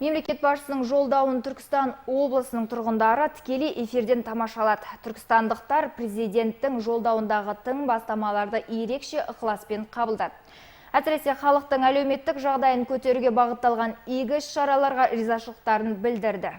Мемлекет басшысының жолдауын Түркістан облысының тұрғындары тікелей эфирден тамашалады. Түркістандықтар президенттің жолдауындағы тың бастамаларды ерекше ықыласпен қабылдады. Әсіресе халықтың әлеуметтік жағдайын көтеруге бағытталған игі іс-шараларға ризашылықтарын білдірді.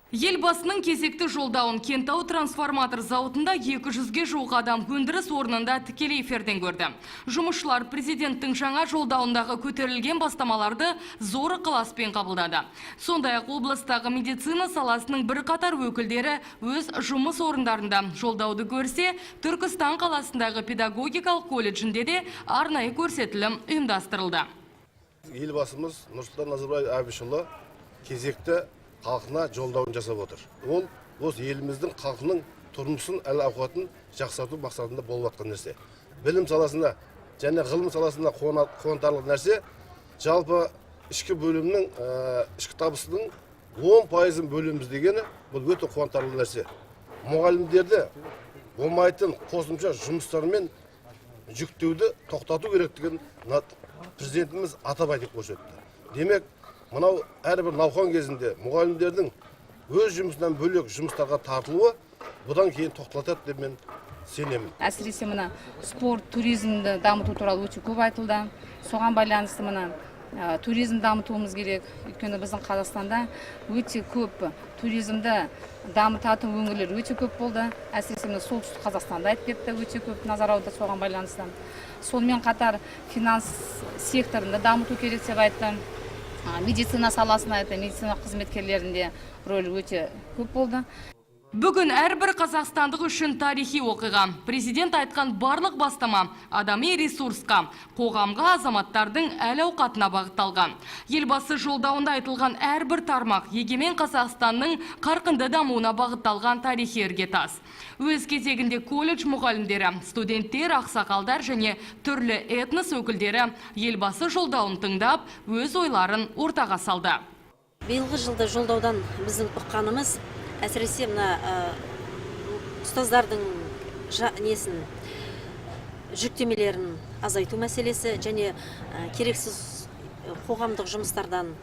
Елбасының кезекті жолдауын Кентау трансформатор зауытында 200-ге жуық адам өндіріс орнында тікелей эфирден көрді. Жұмысшылар президенттің жаңа жолдауындағы көтерілген бастамаларды зор ықыласпен қабылдады. Сондай-ақ облыстағы медицина саласының бірқатар өкілдері өз жұмыс орындарында жолдауды көрсе, Түркістан қаласындағы педагогикалық колледжінде де арнайы көрсетілім ұйымдастырылды. Елбасымыз Нұрсұлтан Назарбаев Әбішұлы кезекті халқына жолдауын жасап отыр. Ол осы еліміздің халқының тұрмысын, әл-ауқатын жақсарту мақсатында болып жатқан нәрсе. Білім саласында және ғылым саласында қуантарлық нәрсе, жалпы ішкі бөлімнің ішкі табысының 10% бөліміз дегені бұл өте қуантарлық нәрсе. Мұғалімдерді болмайтын қосымша жұмыстармен жүктеуді тоқтату керектігін президентіміз атап айтып көрсетті. Демек, мынау әрбір науқан кезінде мұғалімдердің өз жұмысынан бөлек жұмыстарға тартылуы бұдан кейін тоқтатады деп мен сенемін. Әсіресе мына спорт, туризмді дамыту туралы өте көп айтылды. Соған байланысты мына туризм дамытуымыз керек. Өйткені біздің Қазақстанда өте көп туризмді дамытатын өңірлер өте көп болды. Әсіресе мына солтүстік Қазақстанда айтып кетті, өте көп назар аударды соған байланысты. Сонымен қатар финанс секторында дамыту керек деп айтты. Медицина саласына, медицина қызметкерлерінде рөлі өте көп болды. Бүгін әрбір қазақстандық үшін тарихи оқиға. Президент айтқан барлық бастама адами ресурсқа, қоғамға, азаматтардың әл-ауқатына бағытталған. Елбасы жолдауында айтылған әрбір тармақ егемен Қазақстанның қарқынды дамуына бағытталған тарихи іргетас. Өз кезегінде колледж мұғалімдері, студенттер, ақсақалдар және түрлі этнос өкілдері елбасы жолдауын тыңдап, өз ойларын ортаға салды. Биылғы жылды жолдаудан біздің ұққанымыз әсіресе мына ұстаздардың жүктемелерін азайту мәселесі және керексіз қоғамдық жұмыстардан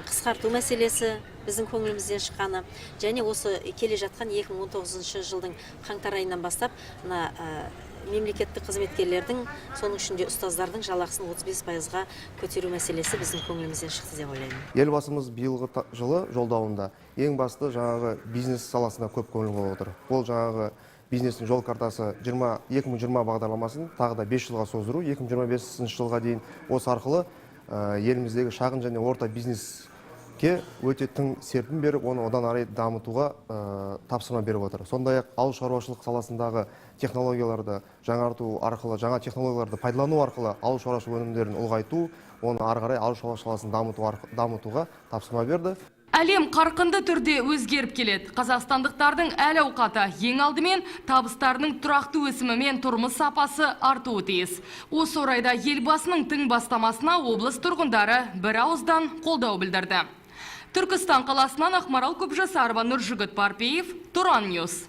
қысқарту мәселесі біздің көңілімізден шыққаны және осы келе жатқан 2019 жылдың қаңтар айынан бастап мемлекеттік қызметкерлердің, соның ішінде ұстаздардың жалақысын 35%-ға көтеру мәселесі біздің көңілімізден шықты деп ойлаймын. Елбасымыз биылғы жылы жолдауында ең басты жаңағы бизнес саласына көп көңіл бөліп отыр. Ол жаңағы бизнестің жол картасы 2020 бағдарламасын тағы да 5 жылға создыру, 2025 жылға дейін осы арқылы еліміздегі шағын және орта бизнеске өте тың серпін беріп, оны одан ары дамытуға тапсырма беріп отыр. Сондай-ақ ауыл шаруашылық саласындағы технологияларды жаңарту арқылы, жаңа технологияларды пайдалану арқылы ауыл шаруашылық өнімдерін ұлғайту, оны ары қарай ауыл шаруашылық саласын дамытуға тапсырма берді. Әлем қарқынды түрде өзгеріп келеді. Қазақстандықтардың әл-ауқаты ең алдымен табыстарының тұрақты өсімімен тұрмыс сапасы артуы тиіс. Осы орайда елбасының тың бастамасына облыс тұрғындары бір ауыздан қолдау білдірді. Түркістан қаласынан Ақмарал Көпжасарова, Нұржігіт Парпиев, Тұран Ньюс.